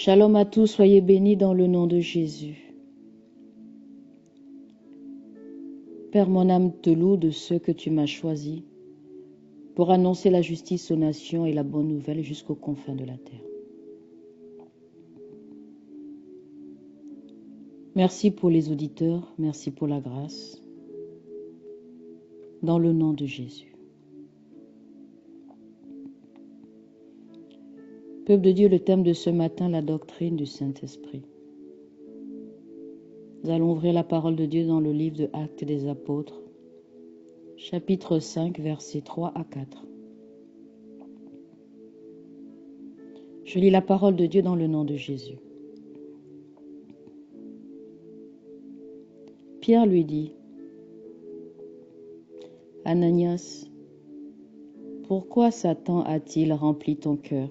Shalom à tous, soyez bénis dans le nom de Jésus. Père, mon âme te loue de ceux que tu m'as choisis pour annoncer la justice aux nations et la bonne nouvelle jusqu'aux confins de la terre. Merci pour les auditeurs, merci pour la grâce, dans le nom de Jésus. Peuple de Dieu, le thème de ce matin, la doctrine du Saint-Esprit. Nous allons ouvrir la parole de Dieu dans le livre de Actes des Apôtres, chapitre 5, versets 3 à 4. Je lis la parole de Dieu dans le nom de Jésus. Pierre lui dit, « Ananias, pourquoi Satan a-t-il rempli ton cœur,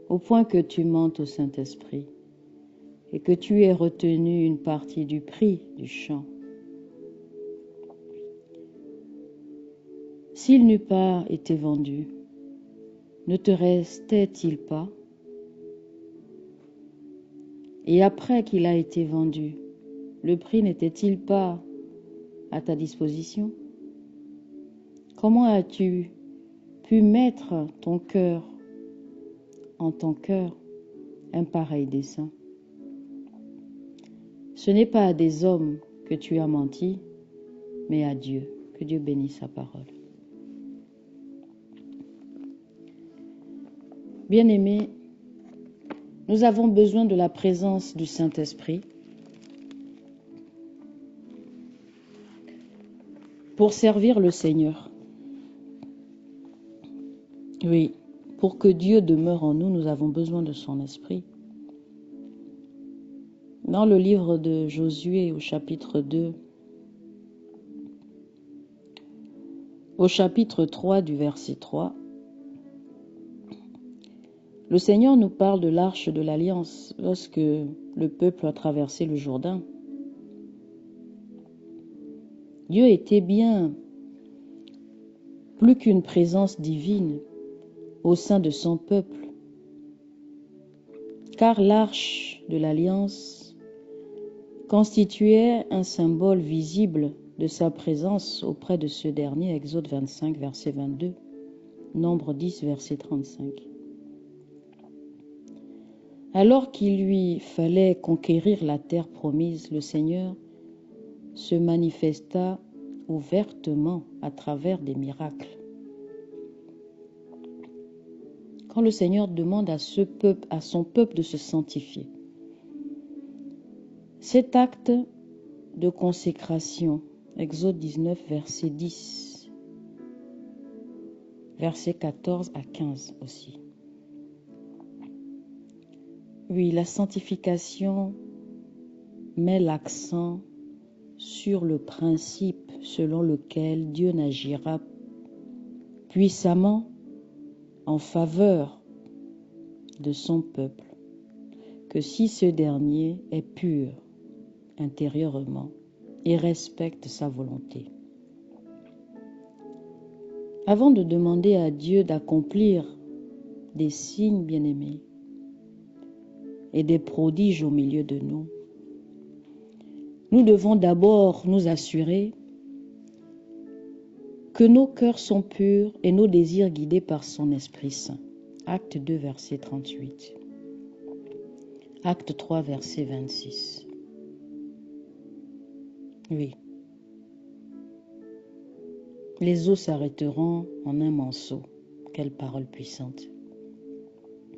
au point que tu mentes au Saint-Esprit et que tu aies retenu une partie du prix du champ? S'il n'eût pas été vendu, ne te restait-il pas? Et après qu'il a été vendu, le prix n'était-il pas à ta disposition? Comment as-tu pu mettre ton cœur en ton cœur un pareil dessein? Ce n'est pas à des hommes que tu as menti, mais à Dieu. Que Dieu bénisse sa parole. Bien-aimés, nous avons besoin de la présence du Saint-Esprit pour servir le Seigneur. Oui, pour que Dieu demeure en nous, nous avons besoin de son Esprit. Dans le livre de Josué au chapitre 2, au chapitre 3 du verset 3, le Seigneur nous parle de l'arche de l'Alliance lorsque le peuple a traversé le Jourdain. Dieu était bien plus qu'une présence divine au sein de son peuple, car l'arche de l'Alliance constituait un symbole visible de sa présence auprès de ce dernier, Exode 25, verset 22, Nombre 10, verset 35. Alors qu'il lui fallait conquérir la terre promise, le Seigneur se manifesta ouvertement à travers des miracles. Quand le Seigneur demande à son peuple de se sanctifier, cet acte de consécration, Exode 19, verset 10, verset 14 à 15 aussi. Oui, la sanctification met l'accent sur le principe selon lequel Dieu n'agira puissamment en faveur de son peuple que si ce dernier est pur intérieurement et respecte sa volonté. Avant de demander à Dieu d'accomplir des signes bien-aimés et des prodiges au milieu de nous, nous devons d'abord nous assurer que nos cœurs sont purs et nos désirs guidés par son Esprit Saint. Acte 2, verset 38. Acte 3, verset 26. Oui. Les eaux s'arrêteront en un monceau. Quelle parole puissante.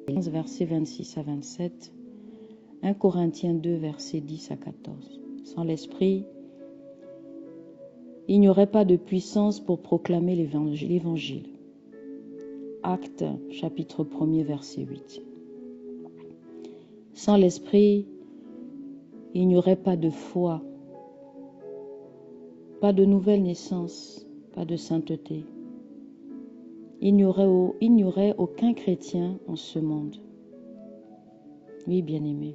15, verset 26 à 27. 1 Corinthiens 2, verset 10 à 14. Sans l'Esprit, il n'y aurait pas de puissance pour proclamer l'Évangile. Actes, chapitre 1er, verset 8. Sans l'Esprit, il n'y aurait pas de foi, pas de nouvelle naissance, pas de sainteté. Il n'y aurait aucun chrétien en ce monde. Oui, bien-aimé.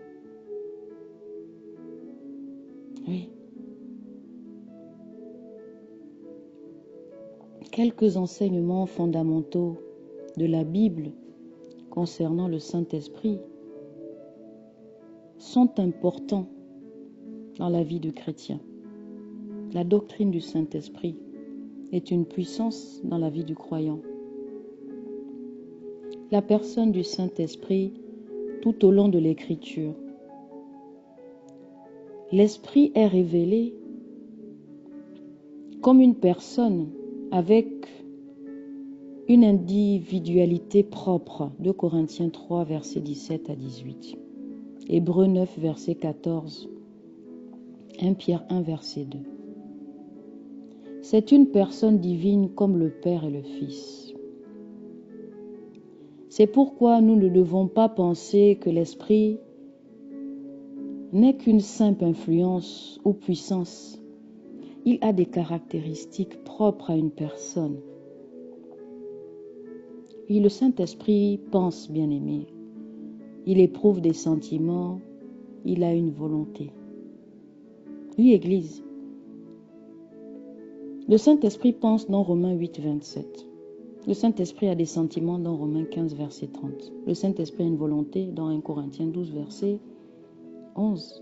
Oui. Quelques enseignements fondamentaux de la Bible concernant le Saint-Esprit sont importants dans la vie du chrétien. La doctrine du Saint-Esprit est une puissance dans la vie du croyant. La personne du Saint-Esprit tout au long de l'Écriture. L'Esprit est révélé comme une personne avec une individualité propre. 2 Corinthiens 3, versets 17 à 18. Hébreux 9, verset 14. 1 Pierre 1, verset 2. C'est une personne divine comme le Père et le Fils. C'est pourquoi nous ne devons pas penser que l'Esprit n'est qu'une simple influence ou puissance. Il a des caractéristiques propres à une personne. Et le Saint-Esprit pense, bien-aimé. Il éprouve des sentiments, il a une volonté. Oui, Église. Le Saint-Esprit pense dans Romains 8, 27. Le Saint-Esprit a des sentiments dans Romains 15, verset 30. Le Saint-Esprit a une volonté dans 1 Corinthiens 12, verset 11.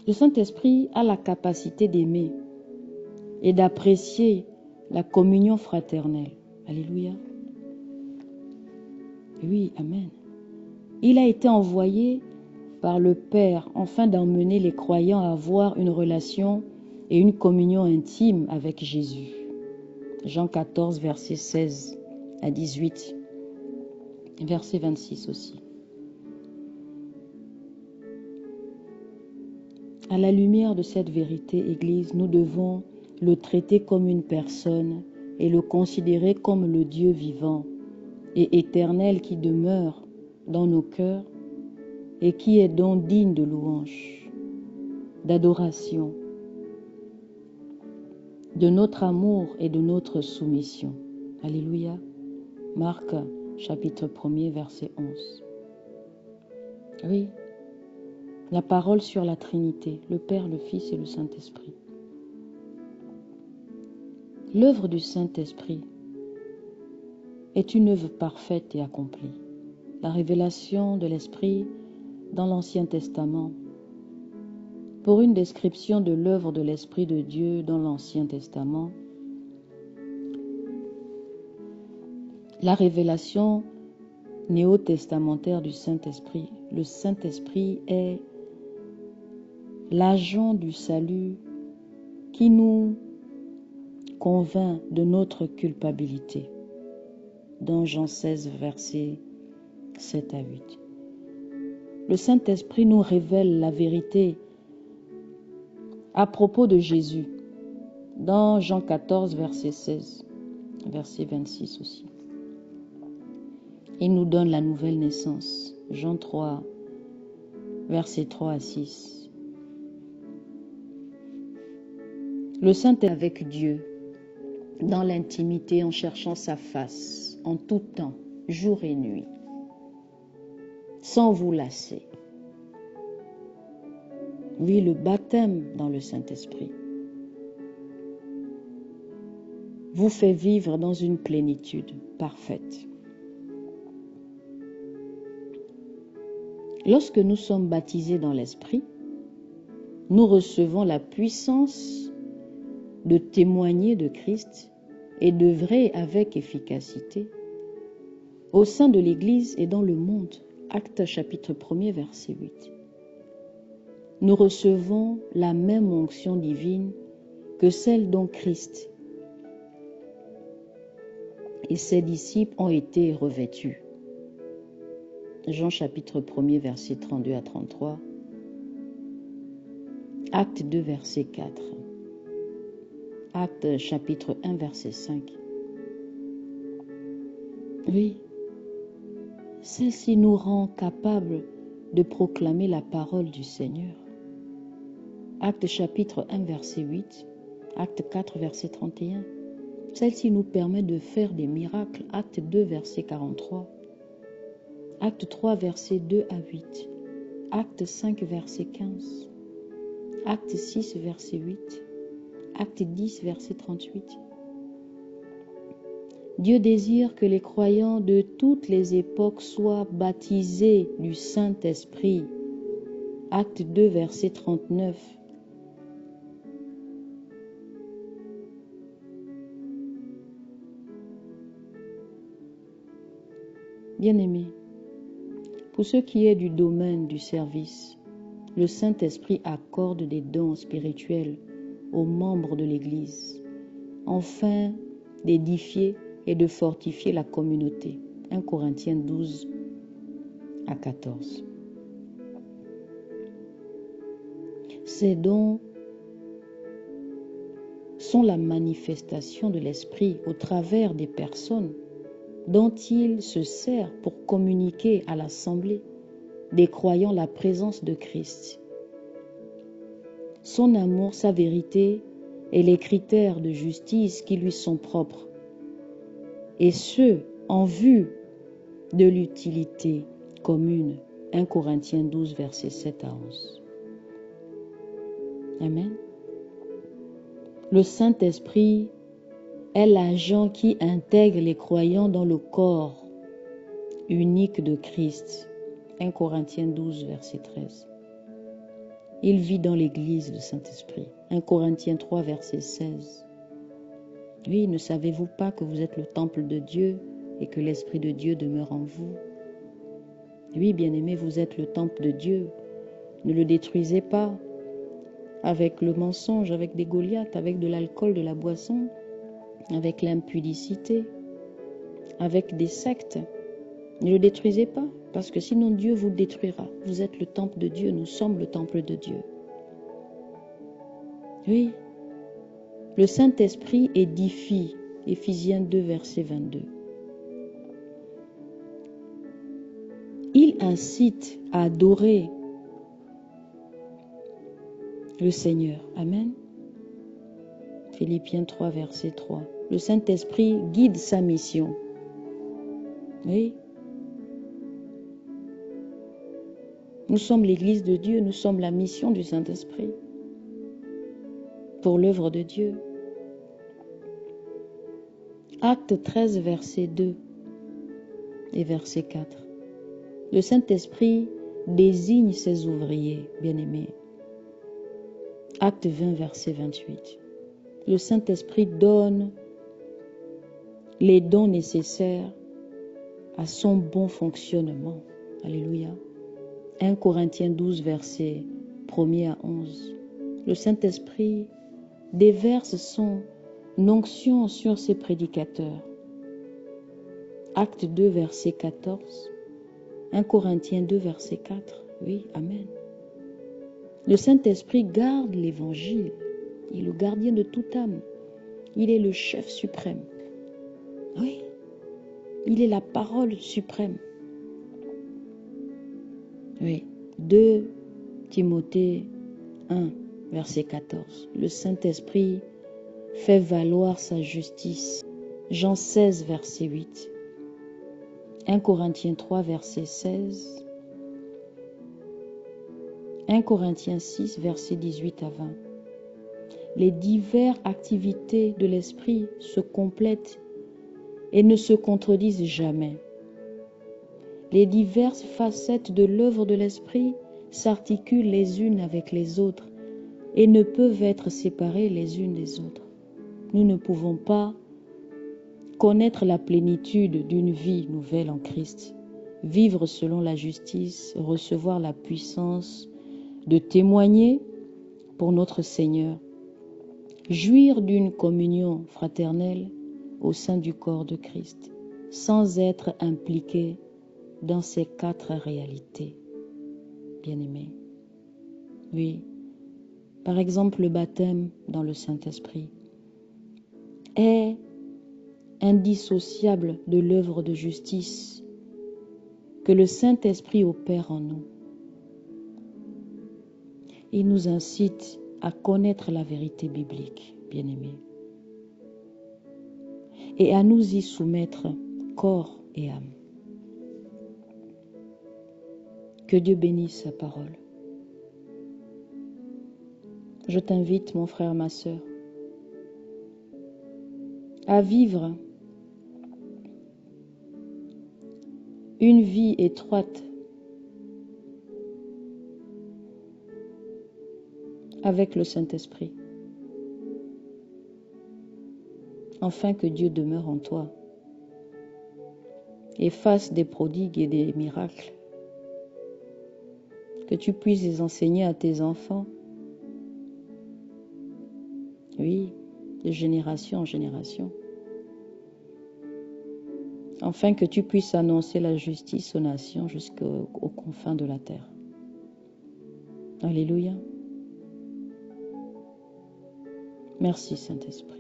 Le Saint-Esprit a la capacité d'aimer et d'apprécier la communion fraternelle. Alléluia. Oui, amen. Il a été envoyé par le Père afin d'emmener les croyants à avoir une relation et une communion intime avec Jésus. Jean 14, verset 16 à 18, verset 26 aussi. À la lumière de cette vérité, Église, nous devons le traiter comme une personne et le considérer comme le Dieu vivant et éternel qui demeure dans nos cœurs et qui est donc digne de louange, d'adoration, de notre amour et de notre soumission. Alléluia. Marc, chapitre 1er, verset 11. Oui, la parole sur la Trinité, le Père, le Fils et le Saint-Esprit. L'œuvre du Saint-Esprit est une œuvre parfaite et accomplie. La révélation de l'Esprit dans l'Ancien Testament. Pour une description de l'œuvre de l'Esprit de Dieu dans l'Ancien Testament, la révélation néo-testamentaire du Saint-Esprit. Le Saint-Esprit est l'agent du salut qui nous convainc de notre culpabilité. Dans Jean 16, versets 7 à 8. Le Saint-Esprit nous révèle la vérité à propos de Jésus. Dans Jean 14, verset 16, verset 26 aussi. Il nous donne la nouvelle naissance. Jean 3, verset 3 à 6. Le Saint est avec Dieu, dans l'intimité, en cherchant sa face, en tout temps, jour et nuit, sans vous lasser. Oui, le baptême dans le Saint-Esprit vous fait vivre dans une plénitude parfaite. Lorsque nous sommes baptisés dans l'Esprit, nous recevons la puissance de témoigner de Christ et d'œuvrer avec efficacité au sein de l'Église et dans le monde. Actes chapitre 1er, verset 8. Nous recevons la même onction divine que celle dont Christ et ses disciples ont été revêtus. Jean chapitre 1er, verset 32 à 33. Acte 2, verset 4. Acte chapitre 1, verset 5. Oui, celle-ci nous rend capables de proclamer la parole du Seigneur. Acte chapitre 1, verset 8. Acte 4, verset 31. Celle-ci nous permet de faire des miracles. Acte 2, verset 43. Acte 3, verset 2 à 8. Acte 5, verset 15. Acte 6, verset 8. Acte 10, verset 38. Dieu désire que les croyants de toutes les époques soient baptisés du Saint-Esprit. Acte 2, verset 39. Bien-aimés, pour ce qui est du domaine du service, le Saint-Esprit accorde des dons spirituels aux membres de l'Église, afin d'édifier et de fortifier la communauté. 1 Corinthiens 12 à 14. Ces dons sont la manifestation de l'Esprit au travers des personnes dont il se sert pour communiquer à l'assemblée des croyants la présence de Christ. Son amour, sa vérité et les critères de justice qui lui sont propres, et ce, en vue de l'utilité commune. 1 Corinthiens 12, versets 7 à 11. Amen. Le Saint-Esprit est l'agent qui intègre les croyants dans le corps unique de Christ. 1 Corinthiens 12, verset 13. Il vit dans l'Église, le Saint-Esprit. 1 Corinthiens 3, verset 16. Oui, ne savez-vous pas que vous êtes le temple de Dieu et que l'Esprit de Dieu demeure en vous? Oui, bien-aimés, vous êtes le temple de Dieu. Ne le détruisez pas avec le mensonge, avec des Goliaths, avec de l'alcool, de la boisson, avec l'impudicité, avec des sectes. Ne le détruisez pas, parce que sinon Dieu vous détruira. Vous êtes le temple de Dieu, nous sommes le temple de Dieu. Oui, le Saint-Esprit édifie, Éphésiens 2, verset 22. Il incite à adorer le Seigneur. Amen. Philippiens 3, verset 3. Le Saint-Esprit guide sa mission. Oui. Nous sommes l'Église de Dieu, nous sommes la mission du Saint-Esprit pour l'œuvre de Dieu. Acte 13, verset 2 et verset 4. Le Saint-Esprit désigne ses ouvriers, bien-aimés. Acte 20, verset 28. Le Saint-Esprit donne les dons nécessaires à son bon fonctionnement. Alléluia. 1 Corinthiens 12, verset 1er à 11. Le Saint-Esprit déverse son onction sur ses prédicateurs. Acte 2, verset 14. 1 Corinthiens 2, verset 4. Oui, amen. Le Saint-Esprit garde l'Évangile. Il est le gardien de toute âme. Il est le chef suprême. Oui, il est la parole suprême. Oui, 2 Timothée 1, verset 14. Le Saint-Esprit fait valoir sa justice. Jean 16, verset 8. 1 Corinthiens 3, verset 16. 1 Corinthiens 6, verset 18 à 20. Les diverses activités de l'Esprit se complètent et ne se contredisent jamais. Les diverses facettes de l'œuvre de l'Esprit s'articulent les unes avec les autres et ne peuvent être séparées les unes des autres. Nous ne pouvons pas connaître la plénitude d'une vie nouvelle en Christ, vivre selon la justice, recevoir la puissance de témoigner pour notre Seigneur, jouir d'une communion fraternelle au sein du corps de Christ, sans être impliqué dans ces 4 réalités. Bien-aimés. Oui. Par exemple, le baptême dans le Saint-Esprit est indissociable de l'œuvre de justice que le Saint-Esprit opère en nous. Il nous incite à connaître la vérité biblique, bien-aimés, et à nous y soumettre corps et âme. Que Dieu bénisse sa parole. Je t'invite, mon frère, ma sœur, à vivre une vie étroite avec le Saint-Esprit, afin que Dieu demeure en toi et fasse des prodigues et des miracles, que tu puisses les enseigner à tes enfants, oui, de génération en génération, afin que tu puisses annoncer la justice aux nations jusqu'aux confins de la terre. Alléluia. Merci Saint-Esprit.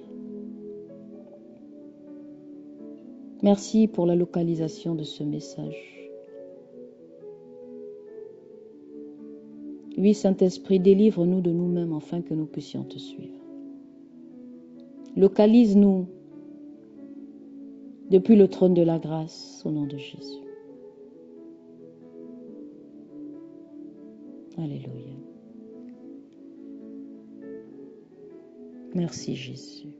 Merci pour la localisation de ce message. Oui, Saint-Esprit, délivre-nous de nous-mêmes afin que nous puissions te suivre. Localise-nous depuis le trône de la grâce, au nom de Jésus. Alléluia. Merci Jésus.